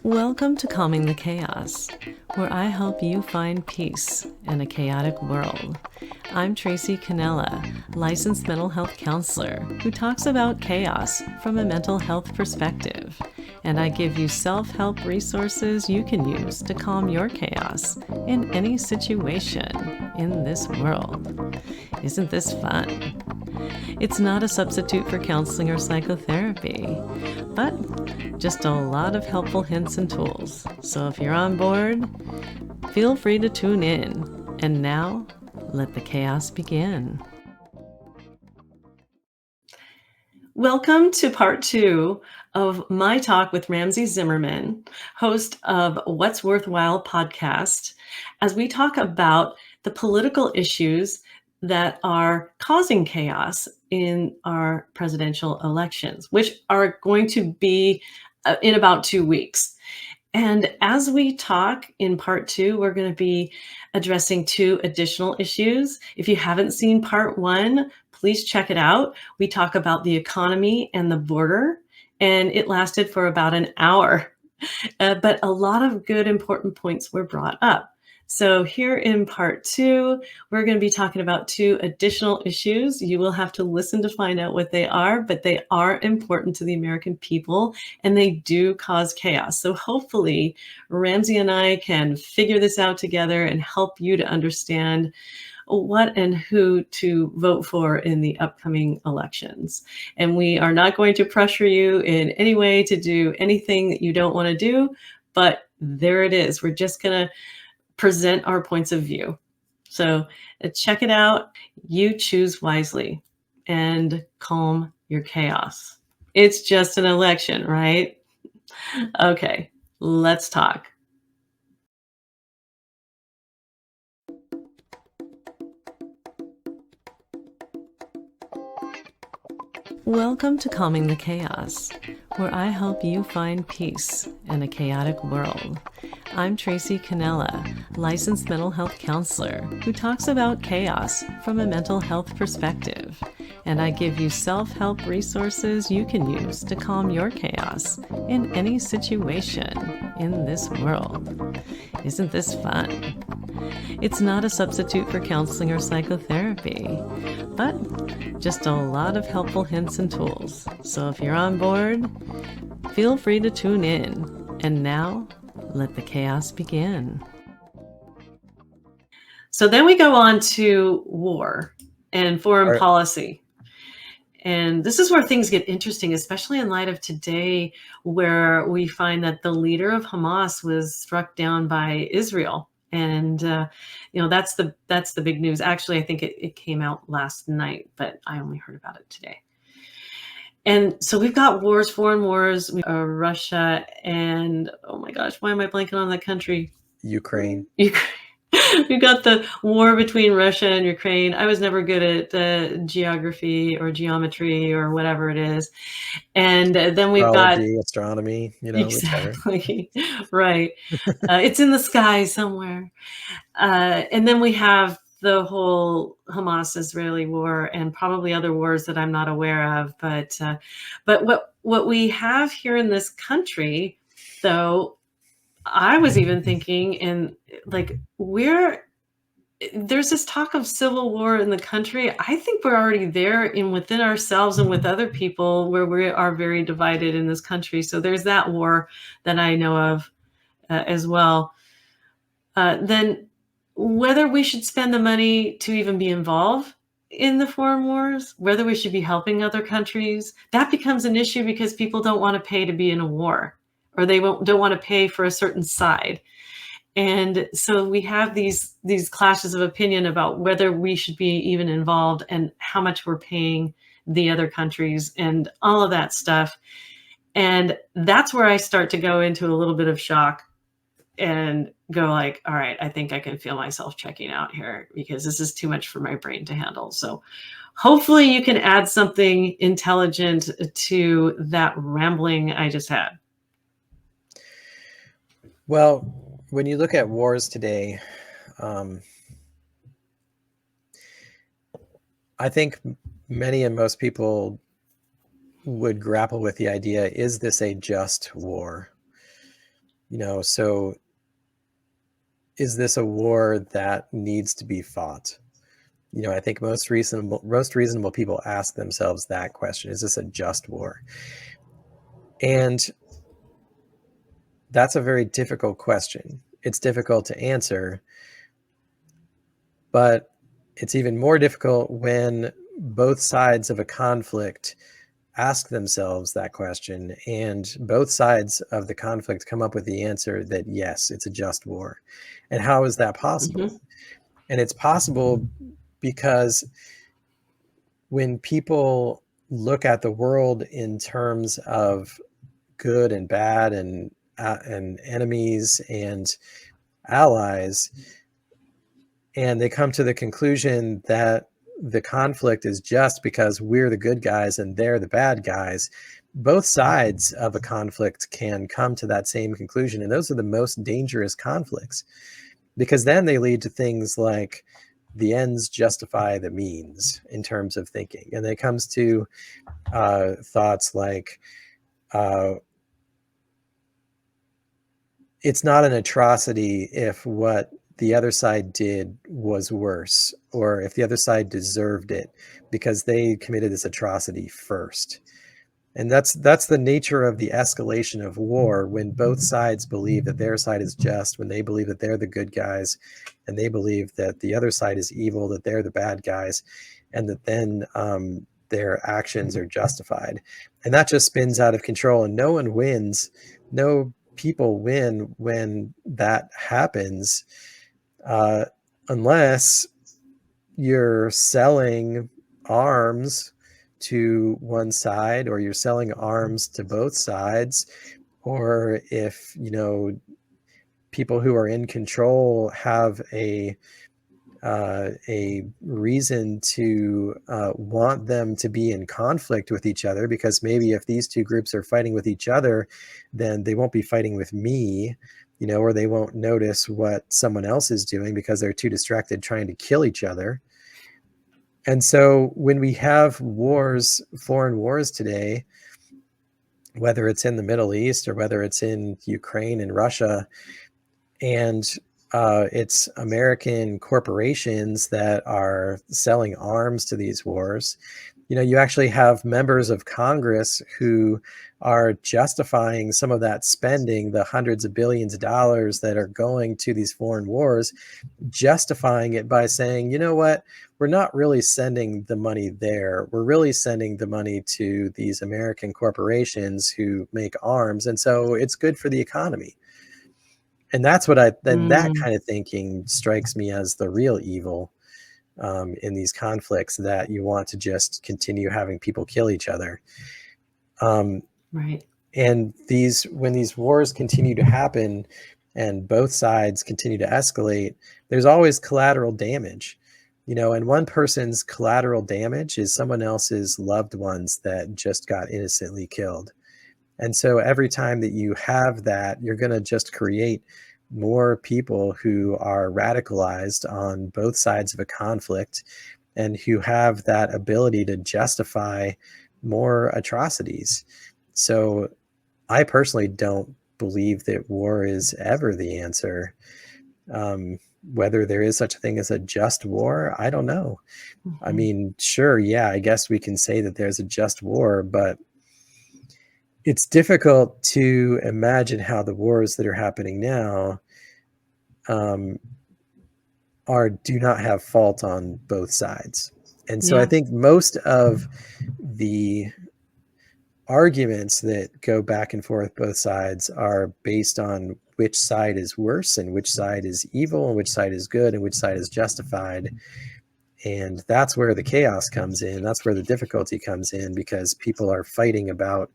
Welcome to Calming the Chaos, where I help you find peace in a chaotic world. I'm Tracy Cannella, licensed mental health counselor who talks about chaos from a mental health perspective. And I give you self-help resources you can use to calm your chaos in any situation in this world. Isn't this fun? It's not a substitute for counseling or psychotherapy, but just a lot of helpful hints and tools. So if you're on board, feel free to tune in. And now, let the chaos begin. Welcome to part 2 of my talk with Ramsey Zimmerman, host of What's Worthwhile podcast, as we talk about the political issues that are causing chaos in our presidential elections, which are going to be in about 2 weeks. And as we talk in part 2, we're going to be addressing 2 additional issues. If you haven't seen part 1, please check it out. We talk about the economy and the border, and it lasted for about an hour. But a lot of good, important points were brought up. So here in part 2, we're going to be talking about 2 additional issues. You will have to listen to find out what they are, but they are important to the American people, and they do cause chaos. So hopefully Ramsey and I can figure this out together and help you to understand what and who to vote for in the upcoming elections. And we are not going to pressure you in any way to do anything that you don't want to do, but there it is. We're just going to present our points of view. So check it out. You choose wisely and calm your chaos. It's just an election, right? Okay, let's talk. Welcome to Calming the Chaos, where I help you find peace in a chaotic world. I'm Tracy Cannella, licensed mental health counselor who talks about chaos from a mental health perspective. And I give you self-help resources you can use to calm your chaos in any situation in this world. Isn't this fun? It's not a substitute for counseling or psychotherapy, but just a lot of helpful hints and tools. So if you're on board, feel free to tune in. And now, let the chaos begin. So then we go on to war and foreign policy. And this is where things get interesting, especially in light of today, where we find that the leader of Hamas was struck down by Israel. And, that's the big news. Actually, I think it came out last night, but I only heard about it today. And so we've got wars, foreign wars, Russia, and oh my gosh, why am I blanking on that country? Ukraine. We got the war between Russia and Ukraine. I was never good at geography or geometry or whatever it is. And then we've got astronomy, exactly right. It's in the sky somewhere. And then we have the whole Hamas-Israeli war and probably other wars that I'm not aware of. But what we have here in this country, though, I was even thinking, and like, there's this talk of civil war in the country. I think we're already there within ourselves and with other people where we are very divided in this country. So there's that war that I know of as well. Then whether we should spend the money to even be involved in the foreign wars, whether we should be helping other countries, that becomes an issue because people don't want to pay to be in a war, or they don't want to pay for a certain side. And so we have these clashes of opinion about whether we should be even involved and how much we're paying the other countries and all of that stuff. And that's where I start to go into a little bit of shock and go like, all right, I think I can feel myself checking out here because this is too much for my brain to handle. So hopefully you can add something intelligent to that rambling I just had. Well, when you look at wars today, I think many and most people would grapple with the idea, is this a just war? So is this a war that needs to be fought? I think most reasonable people ask themselves that question: is this a just war? And that's a very difficult question. It's difficult to answer, but it's even more difficult when both sides of a conflict ask themselves that question, and both sides of the conflict come up with the answer that yes, it's a just war. And how is that possible? Mhm. And it's possible because when people look at the world in terms of good and bad and enemies and allies, and they come to the conclusion that the conflict is just because we're the good guys and they're the bad guys, both sides of a conflict can come to that same conclusion. And those are the most dangerous conflicts, because then they lead to things like the ends justify the means in terms of thinking. And it comes to thoughts like, uh, it's not an atrocity if what the other side did was worse, or if the other side deserved it because they committed this atrocity first. And that's the nature of the escalation of war, when both sides believe that their side is just, when they believe that they're the good guys and they believe that the other side is evil, that they're the bad guys, and that then their actions are justified. And that just spins out of control, and no one wins. No people win when that happens, uh, unless you're selling arms to one side, or you're selling arms to both sides, or if people who are in control have a reason to want them to be in conflict with each other, because maybe if these two groups are fighting with each other, then they won't be fighting with me, or they won't notice what someone else is doing because they're too distracted trying to kill each other. And so when we have wars, foreign wars today, whether it's in the Middle East or whether it's in Ukraine and Russia, and it's American corporations that are selling arms to these wars. You actually have members of Congress who are justifying some of that spending, the hundreds of billions of dollars that are going to these foreign wars, justifying it by saying, you know what, we're not really sending the money there. We're really sending the money to these American corporations who make arms. And so it's good for the economy. And then that Mm. kind of thinking strikes me as the real evil in these conflicts, that you want to just continue having people kill each other. Um, Right. and when these wars continue to happen and both sides continue to escalate, there's always collateral damage. And one person's collateral damage is someone else's loved ones that just got innocently killed. And so every time that you have that, you're going to just create more people who are radicalized on both sides of a conflict, and who have that ability to justify more atrocities. So I personally don't believe that war is ever the answer. Um, Whether there is such a thing as a just war, I don't know. I Mhm. mean, sure, yeah, I guess we can say that there's a just war, but it's difficult to imagine how the wars that are happening now um, do not have fault on both sides. And so I Yeah. think most of the arguments that go back and forth both sides are based on which side is worse and which side is evil and which side is good and which side is justified. And that's where the chaos comes in. That's where the difficulty comes in, because people are fighting about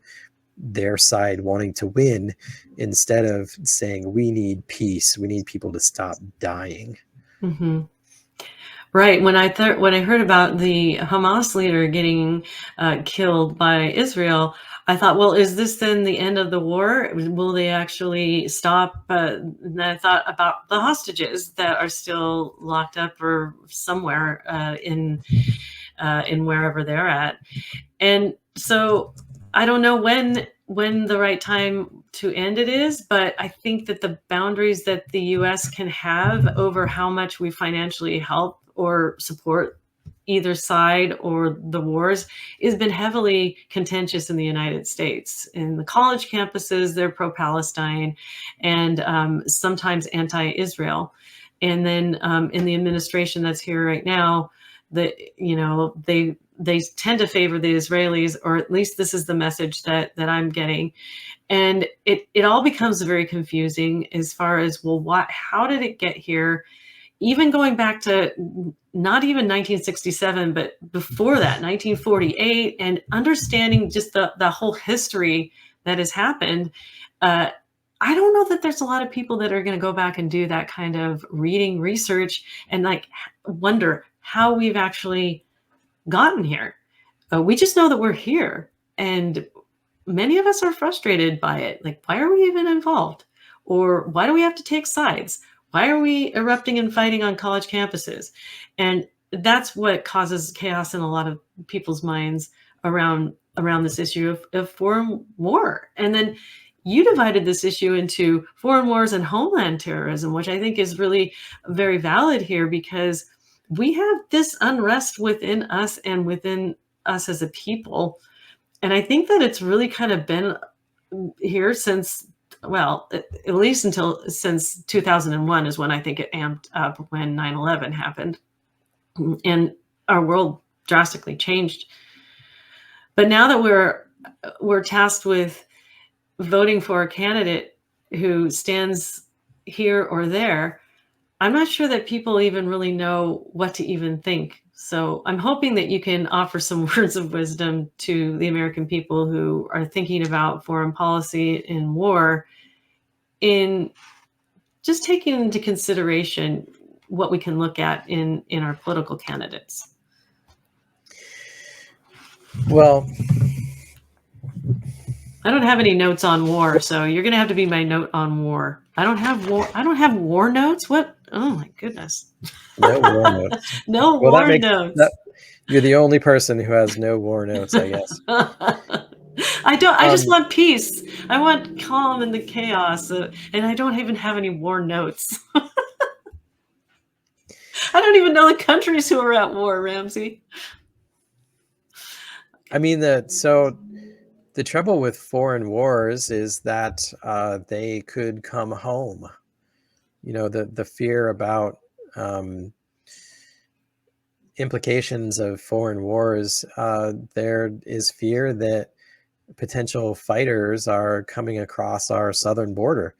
their side wanting to win instead of saying, we need peace, we need people to stop dying. Mhm. Right. When I heard about the Hamas leader getting killed by Israel, I thought, well, is this then the end of the war? Will they actually stop? And I thought about the hostages that are still locked up or somewhere in wherever they're at. And so I don't know when. when the right time to end it is, but I think that the boundaries that the US can have over how much we financially help or support either side or the wars has been heavily contentious in the United States. In the college campuses, they're pro-Palestine and sometimes anti-Israel. And then in the administration that's here right now, they tend to favor the Israelis, or at least this is the message that I'm getting. And it all becomes very confusing as far as, well, how did it get here? Even going back to not even 1967, but before that, 1948, and understanding just the whole history that has happened. I don't know that there's a lot of people that are going to go back and do that kind of reading, research, and like wonder how we've actually gotten here. We just know that we're here, and many of us are frustrated by it. Like, why are we even involved? Or why do we have to take sides? Why are we erupting and fighting on college campuses? And that's what causes chaos in a lot of people's minds around this issue of foreign war. And then you divided this issue into foreign wars and homeland terrorism, which I think is really very valid here, because we have this unrest within us and within us as a people. And I think that it's really kind of been here since, well, at least since 2001 is when I think it amped up, when 9/11 happened and our world drastically changed. But now that we're tasked with voting for a candidate who stands here or there, I'm not sure that people even really know what to even think. So I'm hoping that you can offer some words of wisdom to the American people who are thinking about foreign policy in war, in just taking into consideration what we can look at in our political candidates. Well, I don't have any notes on war, so you're going to have to be my note on war. I don't have war notes. What? Oh my goodness. No war notes. No Well, war notes. You're the only person who has no war notes, I guess. I don't. I just want peace. I want calm in the chaos, and I don't even have any war notes. I don't even know the countries who are at war, Ramsey. I mean, the trouble with foreign wars is that they could come home. You know, the fear about implications of foreign wars, there is fear that potential fighters are coming across our southern border.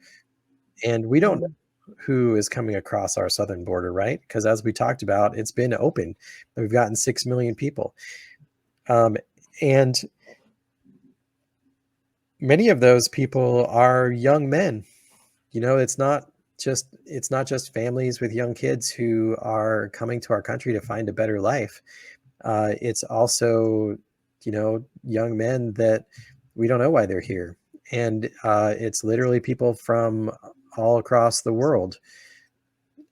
And we don't know who is coming across our southern border, right? Because as we talked about, it's been open. We've gotten 6 million people. And many of those people are young men. You know, it's not just families with young kids who are coming to our country to find a better life. It's also, you know, young men that we don't know why they're here. And it's literally people from all across the world.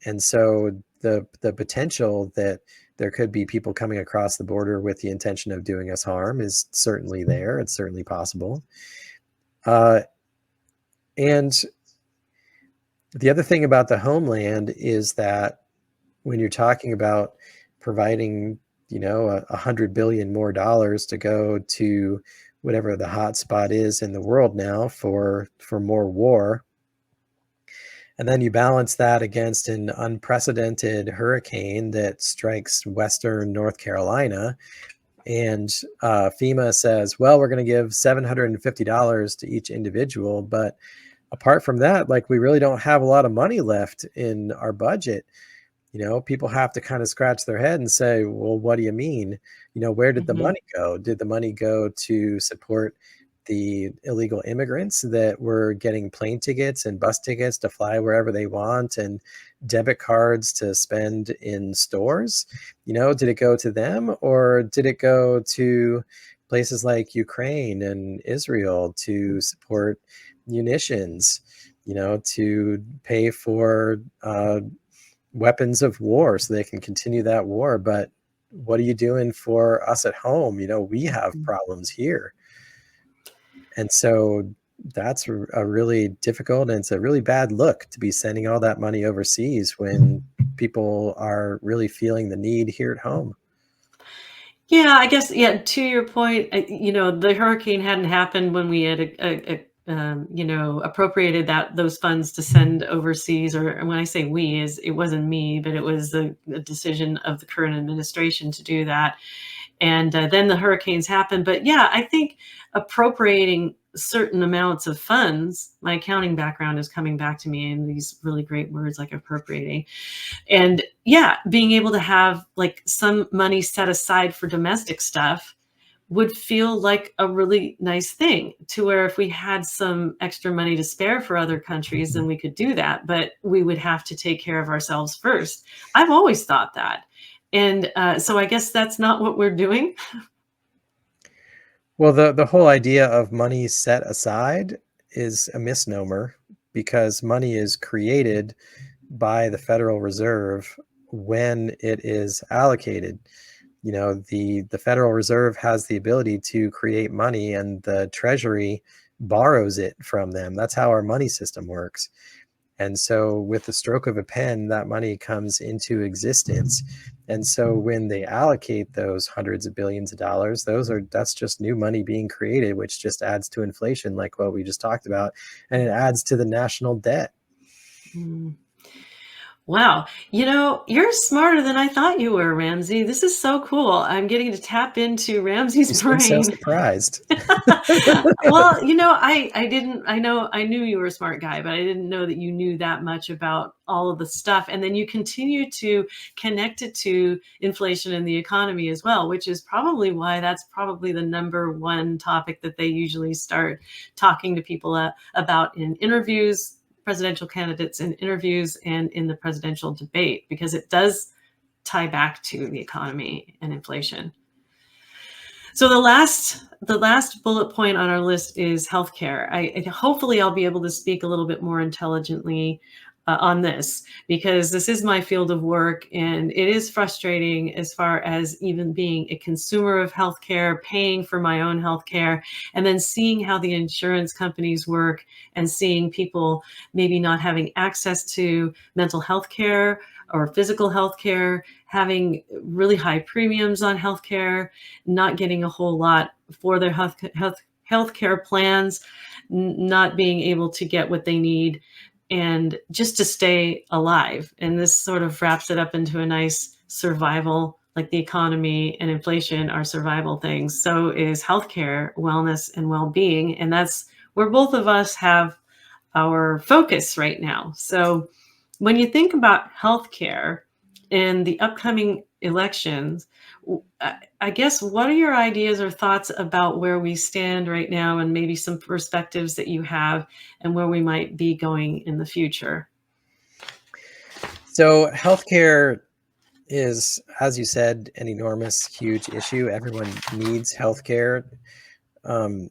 And so the potential that there could be people coming across the border with the intention of doing us harm is certainly there. It's certainly possible. And the other thing about the homeland is that when you're talking about providing, you know, $100 billion more to go to whatever the hot spot is in the world now for more war, and then you balance that against an unprecedented hurricane that strikes Western North Carolina, and FEMA says, well, we're going to give $750 to each individual, but apart from that, like, we really don't have a lot of money left in our budget. You know, people have to kind of scratch their head and say, well, what do you mean? You know, where did the money go? Did the money go to support the illegal immigrants that were getting plane tickets and bus tickets to fly wherever they want and debit cards to spend in stores? You know, did it go to them, or did it go to places like Ukraine and Israel to support munitions, you know, to pay for weapons of war so they can continue that war? But what are you doing for us at home? You know, we have problems here. And so that's a really difficult, and it's a really bad look to be sending all that money overseas when people are really feeling the need here at home. Yeah, I guess, yeah, to your point, the hurricane hadn't happened when we had, appropriated those funds to send overseas. Or and when I say we, is it wasn't me, but it was the decision of the current administration to do that. And then the hurricanes happened. But yeah, I think appropriating certain amounts of funds, my accounting background is coming back to me in these really great words like appropriating. And yeah, being able to have like some money set aside for domestic stuff would feel like a really nice thing, to where if we had some extra money to spare for other countries, then we could do that. But we would have to take care of ourselves first. I've always thought that. And so I guess that's not what we're doing. Well, the whole idea of money set aside is a misnomer because money is created by the Federal Reserve when it is allocated. The Federal Reserve has the ability to create money, and the Treasury borrows it from them. That's how our money system works. And so with the stroke of a pen, that money comes into existence. And so when they allocate those hundreds of billions of dollars, that's just new money being created, which just adds to inflation, like what we just talked about, and it adds to the national debt. Mm. Wow. You're smarter than I thought you were, Ramsey. This is so cool. I'm getting to tap into Ramsey's You seem so brain. surprised. Well, I knew you were a smart guy, but I didn't know that you knew that much about all of the stuff. And then you continue to connect it to inflation and the economy as well, which is probably why that's probably the number one topic that they usually start talking to people about in interviews, presidential candidates in interviews, and in the presidential debate, because it does tie back to the economy and inflation. So the last bullet point on our list is healthcare. Hopefully I'll be able to speak a little bit more intelligently on this, because this is my field of work, and it is frustrating as far as even being a consumer of healthcare, paying for my own healthcare, and then seeing how the insurance companies work, and seeing people maybe not having access to mental health care or physical health care, having really high premiums on healthcare, not getting a whole lot for their healthcare plans, not being able to get what they need, and just to stay alive. And this sort of wraps it up into a nice survival, like the economy and inflation are survival things. So is healthcare, wellness, and well-being. And that's where both of us have our focus right now. So when you think about healthcare and the upcoming elections, I guess, what are your ideas or thoughts about where we stand right now, and maybe some perspectives that you have, and where we might be going in the future? So healthcare is, as you said, an enormous, huge issue. Everyone needs healthcare. Um,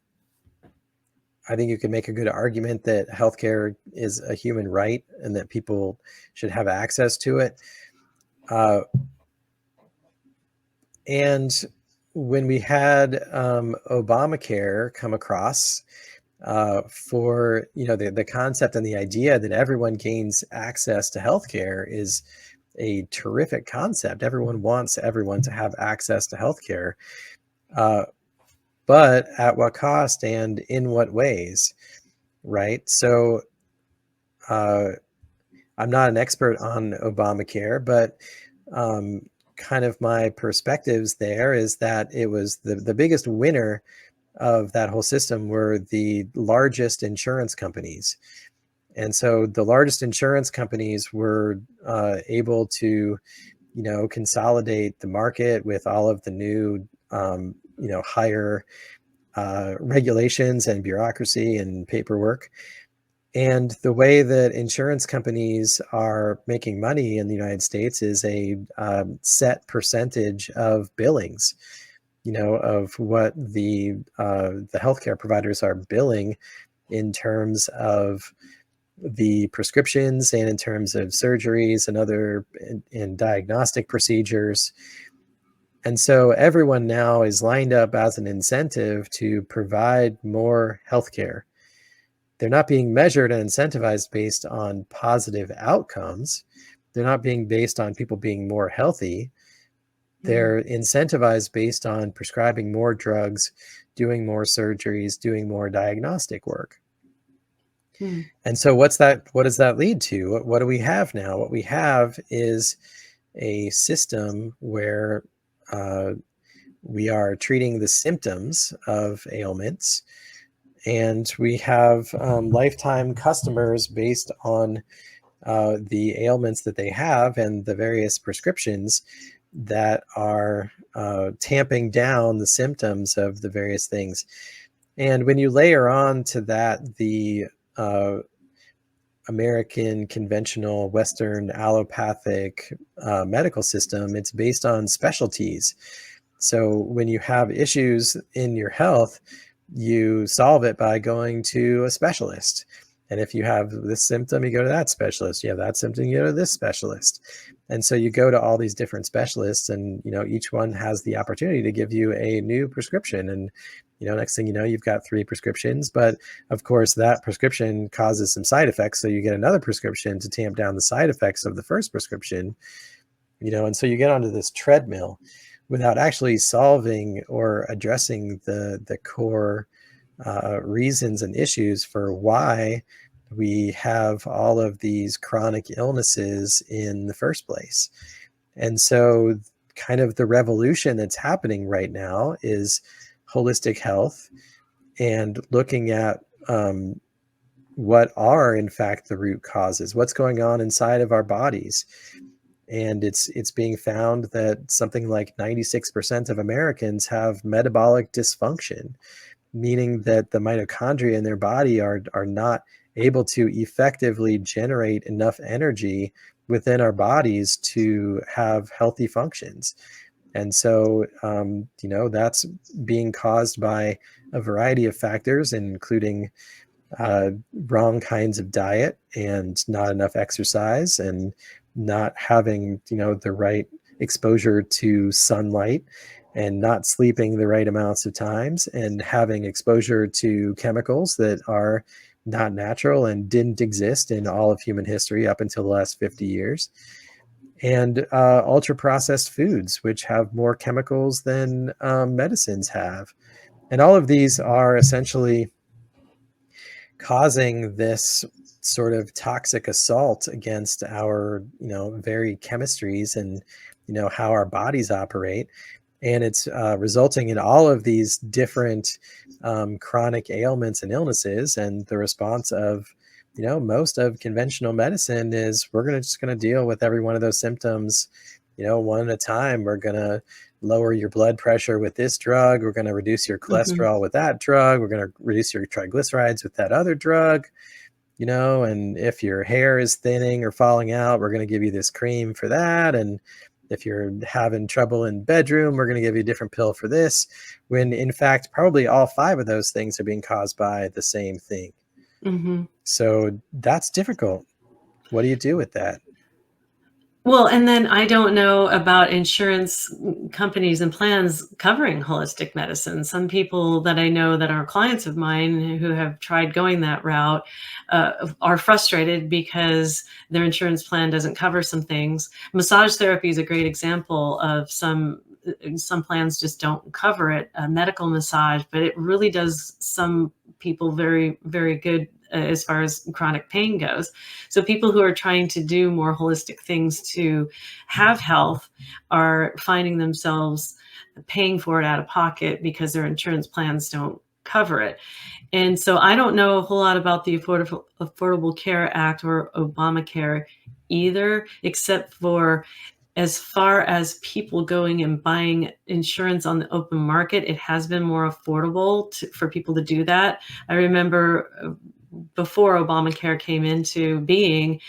I think you could make a good argument that healthcare is a human right and that people should have access to it. Uh, and when we had Obamacare come across, for the concept and the idea that everyone gains access to healthcare is a terrific concept. Everyone wants everyone to have access to healthcare, but at what cost and in what ways, right? So uh, I'm not an expert on Obamacare, but um, kind of my perspectives there is that it was the biggest winner of that whole system were the largest insurance companies. And so the largest insurance companies were able to, consolidate the market with all of the new, higher regulations and bureaucracy and paperwork. And the way that insurance companies are making money in the United States is a set percentage of billings, of what the healthcare providers are billing in terms of the prescriptions and in terms of surgeries and other and diagnostic procedures. And so everyone now is lined up as an incentive to provide more healthcare. They're not being measured and incentivized based on positive outcomes. They're not being based on people being more healthy. Mm, They're incentivized based on prescribing more drugs, doing more surgeries, doing more diagnostic work. mm, And so what does that lead to? What do we have now? What we have is a system where uh, we are treating the symptoms of ailments, and we have lifetime customers based on the ailments that they have and the various prescriptions that are tamping down the symptoms of the various things. And when you layer on to that the uh, American conventional Western allopathic medical system, it's based on specialties. So when you have issues in your health, you solve it by going to a specialist. And if you have this symptom, you go to that specialist. You have that symptom, you go to this specialist. And so you go to all these different specialists, and each one has the opportunity to give you a new prescription. And next thing you know, you've got 3 prescriptions. But of course, that prescription causes some side effects. So you get another prescription to tamp down the side effects of the first prescription, and so you get onto this treadmill without actually solving or addressing the core reasons and issues for why we have all of these chronic illnesses in the first place. And so, kind of the revolution that's happening right now is holistic health and looking at what are, in fact, the root causes, what's going on inside of our bodies. And it's being found that something like 96% of Americans have metabolic dysfunction, meaning that the mitochondria in their body are not able to effectively generate enough energy within our bodies to have healthy functions. And so, that's being caused by a variety of factors, including wrong kinds of diet and not enough exercise and not having the right exposure to sunlight and not sleeping the right amounts of times and having exposure to chemicals that are not natural and didn't exist in all of human history up until the last 50 years, and ultra processed foods which have more chemicals than medicines have. And all of these are essentially causing this sort of toxic assault against our very chemistries and how our bodies operate. And it's resulting in all of these different chronic ailments and illnesses. And the response of most of conventional medicine is we're just going to deal with every one of those symptoms one at a time. We're going to lower your blood pressure with this drug. We're going to reduce your mhm, cholesterol with that drug. We're going to reduce your triglycerides with that other drug. And if your hair is thinning or falling out, we're going to give you this cream for that. And if you're having trouble in bedroom, we're going to give you a different pill for this. When in fact, probably all 5 of those things are being caused by the same thing. mhm. So that's difficult. What do you do with that? Well, and then I don't know about insurance companies and plans covering holistic medicine. Some people that I know that are clients of mine who have tried going that route are frustrated because their insurance plan doesn't cover some things. Massage therapy is a great example of some plans just don't cover it, medical massage, but it really does some people very, very good as far as chronic pain goes. So people who are trying to do more holistic things to have health are finding themselves paying for it out of pocket because their insurance plans don't cover it. And so I don't know a whole lot about the Affordable Care Act or Obamacare either, except for as far as people going and buying insurance on the open market, it has been more affordable for people to do that. I remember before Obamacare came into being,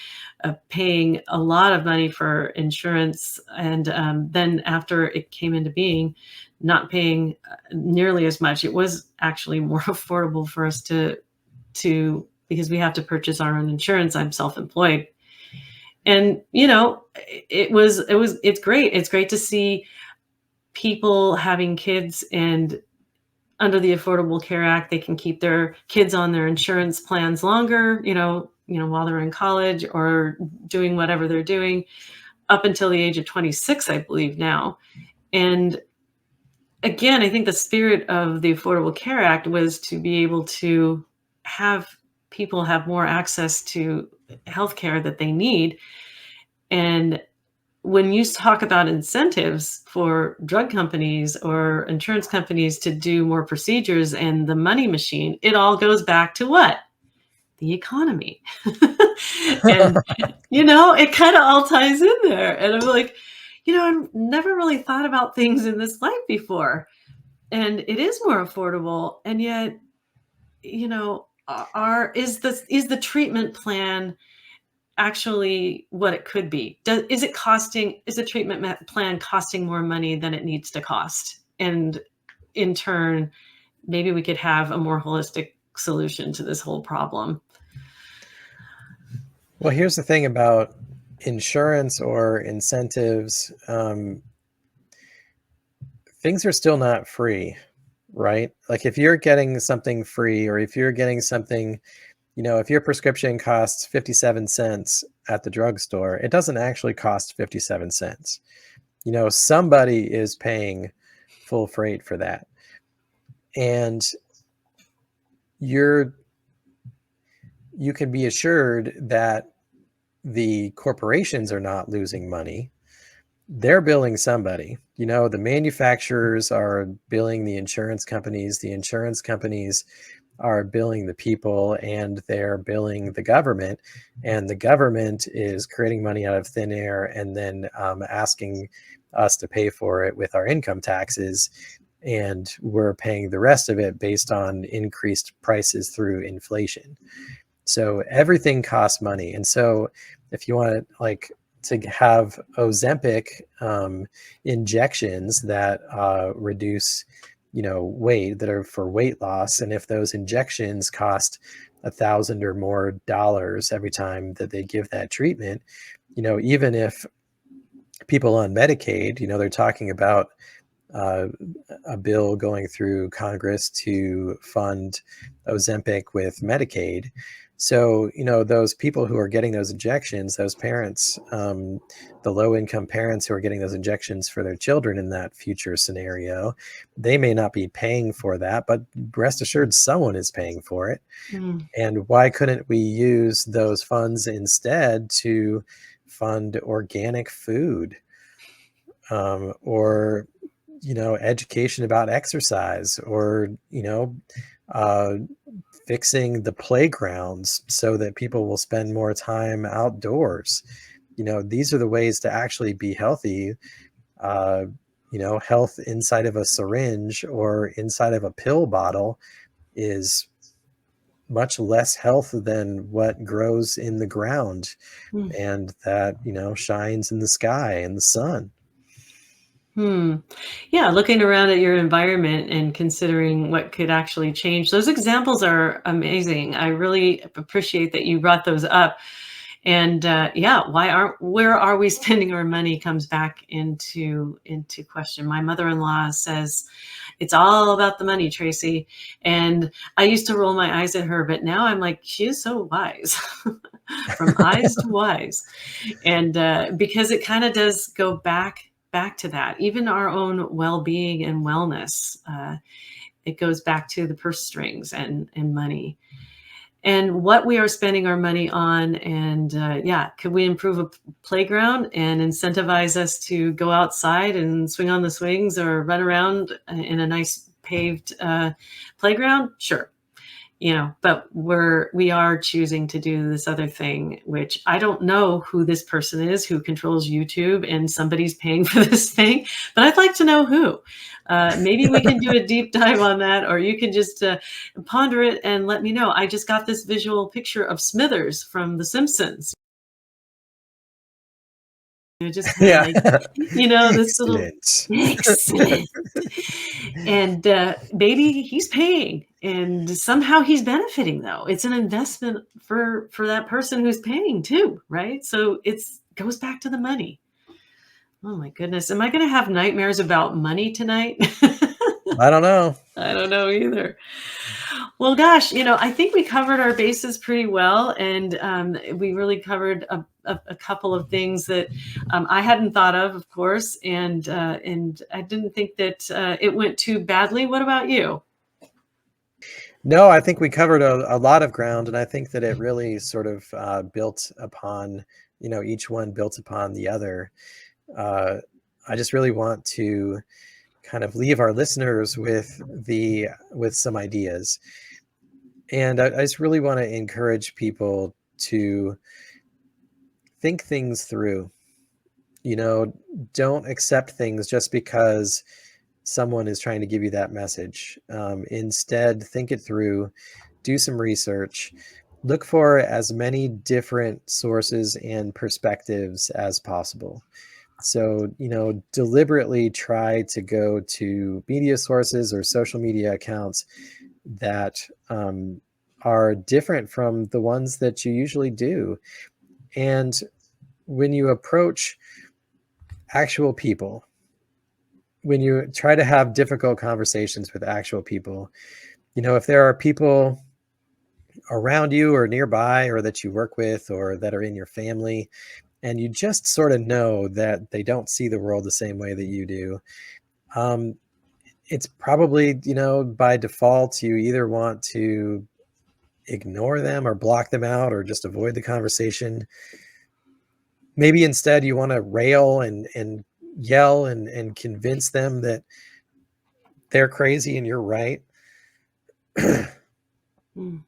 paying a lot of money for insurance, and then after it came into being, not paying nearly as much. It was actually more affordable for us to because we have to purchase our own insurance. I'm self-employed, and it's great. It's great to see people having kids, and under the Affordable Care Act, they can keep their kids on their insurance plans longer, while they're in college or doing whatever they're doing, up until the age of 26, I believe now. And again, I think the spirit of the Affordable Care Act was to be able to have people have more access to healthcare that they need. And when you talk about incentives for drug companies or insurance companies to do more procedures and the money machine, it all goes back to what? The economy. And, it kind of all ties in there. And I'm like, I've never really thought about things in this light before. And it is more affordable. And yet, is the treatment plan actually what it could be? Is the treatment plan costing more money than it needs to cost? And in turn, maybe we could have a more holistic solution to this whole problem. Well, here's the thing about insurance or incentives. Things are still not free, right? Like if you're getting something free, or if you're getting something, if your prescription costs 57 cents at the drugstore, it doesn't actually cost 57 cents. Somebody is paying full freight for that. And you can be assured that the corporations are not losing money. They're billing somebody. The manufacturers are billing the insurance companies are billing the people, and they're billing the government, and the government is creating money out of thin air and then asking us to pay for it with our income taxes, and we're paying the rest of it based on increased prices through inflation. So everything costs money. And so if you want to have Ozempic injections that reduce weight, that are for weight loss, and if those injections cost $1,000 or more every time that they give that treatment, even if people on Medicaid, they're talking about a bill going through Congress to fund Ozempic with Medicaid. So, those people who are getting those injections, those parents, the low-income parents who are getting those injections for their children in that future scenario, they may not be paying for that, but rest assured someone is paying for it. And why couldn't we use those funds instead to fund organic food, or education about exercise, or fixing the playgrounds so that people will spend more time outdoors? These are the ways to actually be healthy. Health inside of a syringe or inside of a pill bottle is much less health than what grows in the ground and that shines in the sky and the sun. Yeah, looking around at your environment and considering what could actually change. Those examples are amazing. I really appreciate that you brought those up. And yeah, where are we spending our money comes back into question. My mother-in-law says, it's all about the money, Tracy. And I used to roll my eyes at her, but now I'm like, she is so wise. From eyes to wise. And because it kind of does go back to that, even our own well-being and wellness, it goes back to the purse strings and money and what we are spending our money on. And yeah, could we improve a playground and incentivize us to go outside and swing on the swings or run around in a nice paved playground? Sure. But we are choosing to do this other thing, which I don't know who this person is who controls YouTube, and somebody's paying for this thing, but I'd like to know who. Maybe we can do a deep dive on that, or you can just ponder it and let me know. I just got this visual picture of Smithers from The Simpsons. Just kind of this little excellent. And maybe he's paying, and somehow he's benefiting, though. It's an investment for that person who's paying too, right? So it goes back to the money. Oh my goodness. Am I going to have nightmares about money tonight? I don't know. I don't know either. Well, gosh, I think we covered our bases pretty well, and we really covered a couple of things that I hadn't thought of course, and I didn't think that it went too badly. What about you? No, I think we covered a lot of ground, and I think that it really sort of built upon, each one built upon the other. Uh, I just really want to kind of leave our listeners with some ideas, and I just really want to encourage people to think things through. You know, don't accept things just because someone is trying to give you that message. Instead, think it through, do some research, look for as many different sources and perspectives as possible. So, deliberately try to go to media sources or social media accounts that are different from the ones that you usually do. And when you approach actual people, when you try to have difficult conversations with actual people, if there are people around you or nearby or that you work with or that are in your family, and you just sort of know that they don't see the world the same way that you do, um, it's probably, by default, you either want to ignore them or block them out or just avoid the conversation. Maybe instead you want to rail and yell and convince them that they're crazy and you're right. Mm.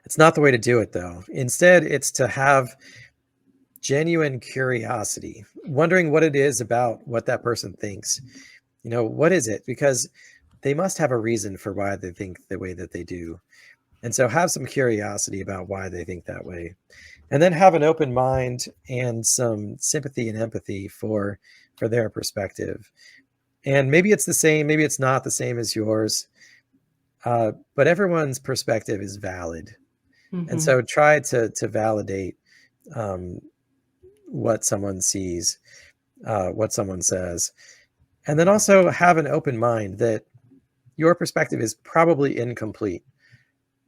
It's not the way to do it, though. Instead, it's to have genuine curiosity, wondering what it is about what that person thinks. What is it? Because they must have a reason for why they think the way that they do. And so have some curiosity about why they think that way. And then have an open mind and some sympathy and empathy for their perspective. And maybe it's the same, maybe it's not the same as yours. But everyone's perspective is valid. And Hmm. so try to validate um, what someone sees, what someone says, and then also have an open mind that your perspective is probably incomplete,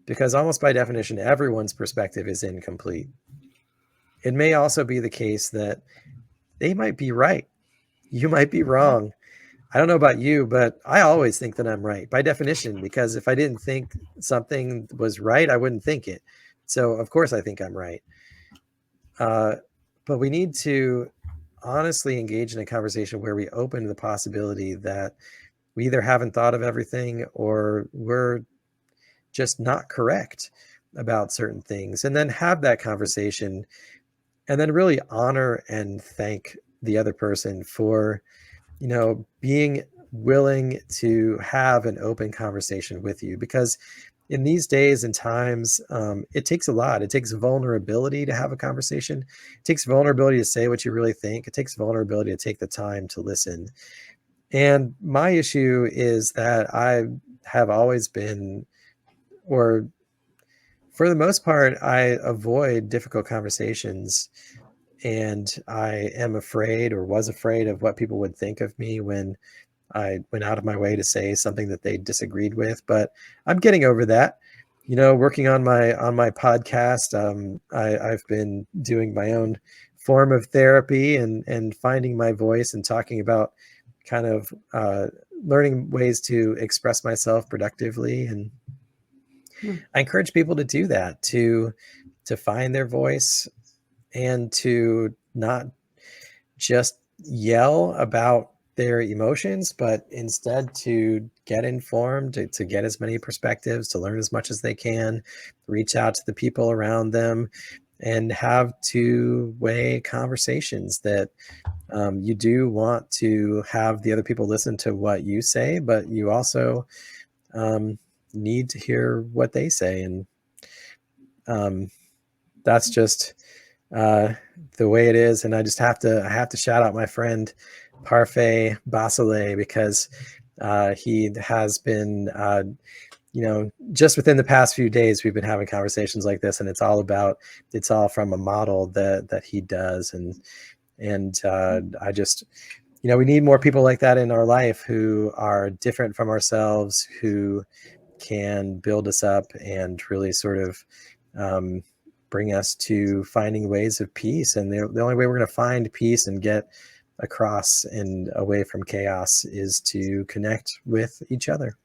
because almost by definition, everyone's perspective is incomplete. It may also be the case that they might be right. You might be wrong. I don't know about you, but I always think that I'm right by definition, because if I didn't think something was right, I wouldn't think it. So, of course, I think I'm right. Uh, but we need to honestly engage in a conversation where we open the possibility that we either haven't thought of everything or we're just not correct about certain things, and then have that conversation and then really honor and thank the other person for, being willing to have an open conversation with you. Because in these days and times, it takes a lot. It takes vulnerability to have a conversation. It takes vulnerability to say what you really think. It takes vulnerability to take the time to listen. And my issue is that I have always been, or for the most part, I avoid difficult conversations. And I am afraid, or was afraid, of what people would think of me when I went out of my way to say something that they disagreed with. But I'm getting over that. Working on my podcast, I've been doing my own form of therapy and finding my voice and talking about kind of learning ways to express myself productively. And I encourage people to do that, to find their voice and to not just yell about their emotions, but instead to get informed, to get as many perspectives, to learn as much as they can, reach out to the people around them, and have two-way conversations that you do want to have the other people listen to what you say, but you also um, need to hear what they say. And um, that's just uh, the way it is. And I have to shout out my friend Parfait Basile, because he has been, just within the past few days, we've been having conversations like this, and it's all from a model that he does. And I just, we need more people like that in our life who are different from ourselves, who can build us up and really sort of bring us to finding ways of peace. And the only way we're going to find peace and get across and away from chaos is to connect with each other.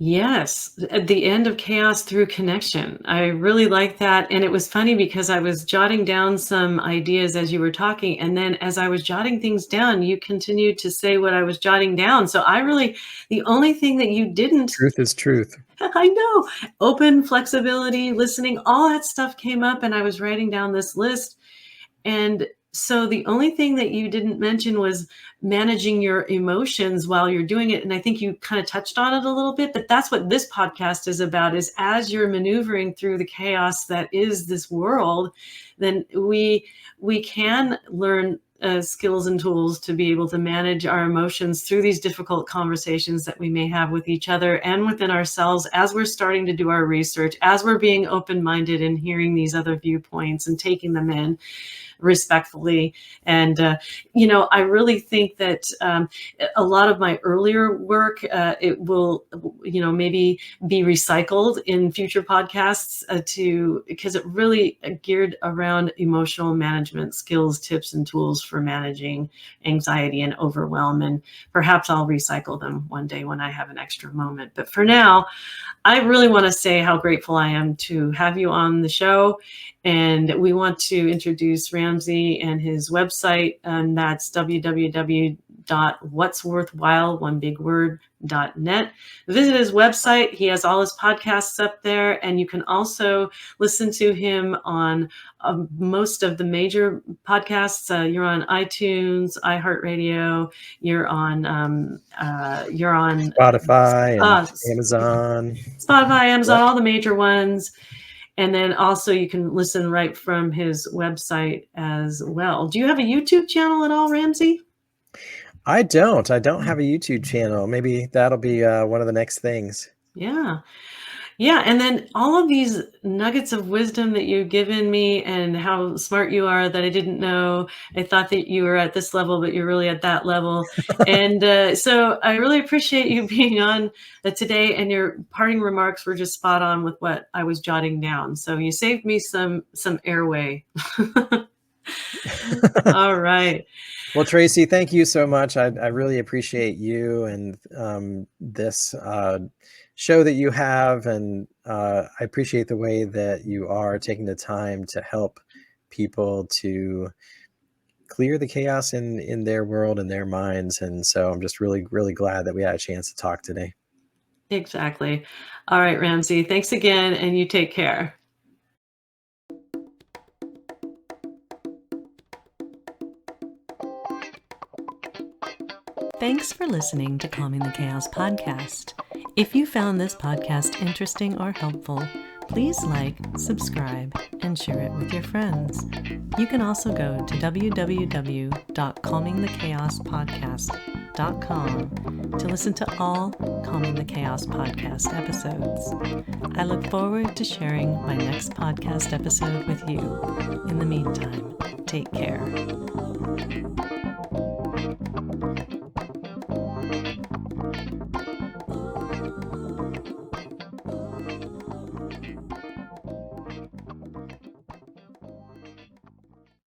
Yes, at the end of chaos through connection. I really like that. And it was funny because I was jotting down some ideas as you were talking. And then as I was jotting things down, you continued to say what I was jotting down. So the only thing that you didn't, Truth is truth. I know, open, flexibility, listening, all that stuff came up. And I was writing down this list. And so the only thing that you didn't mention was managing your emotions while you're doing it. And I think you kind of touched on it a little bit, but that's what this podcast is about, is as you're maneuvering through the chaos that is this world, then we can learn skills and tools to be able to manage our emotions through these difficult conversations that we may have with each other and within ourselves as we're starting to do our research, as we're being open-minded and hearing these other viewpoints and taking them in respectfully. And, I really think that a lot of my earlier work, it will, maybe be recycled in future podcasts because it really geared around emotional management skills, tips, and tools for managing anxiety and overwhelm. And perhaps I'll recycle them one day when I have an extra moment. But for now, I really want to say how grateful I am to have you on the show. And we want to introduce Ramsey and his website, and that's www.whatsworthwhile.net. Visit his website. He has all his podcasts up there, and you can also listen to him on most of the major podcasts. You're on iTunes, iHeartRadio. You're on Spotify and Amazon. Spotify, Amazon, all the major ones. And then also you can listen right from his website as well. Do you have a YouTube channel at all, Ramsey? I don't have a YouTube channel. Maybe that'll be one of the next things. Yeah. Yeah. And then all of these nuggets of wisdom that you've given me and how smart you are that I didn't know. I thought that you were at this level, but you're really at that level. And so I really appreciate you being on today, and your parting remarks were just spot on with what I was jotting down. So you saved me some airway. All right. Well, Tracy, thank you so much. I really appreciate you and this show that you have, and I appreciate the way that you are taking the time to help people to clear the chaos in their world and their minds. And so I'm just really, really glad that we had a chance to talk today. Exactly. All right, Ramsey, thanks again, and you take care. Thanks for listening to Calming the Chaos podcast. If you found this podcast interesting or helpful, please like, subscribe, and share it with your friends. You can also go to www.calmingthechaospodcast.com to listen to all Calming the Chaos podcast episodes. I look forward to sharing my next podcast episode with you. In the meantime, take care.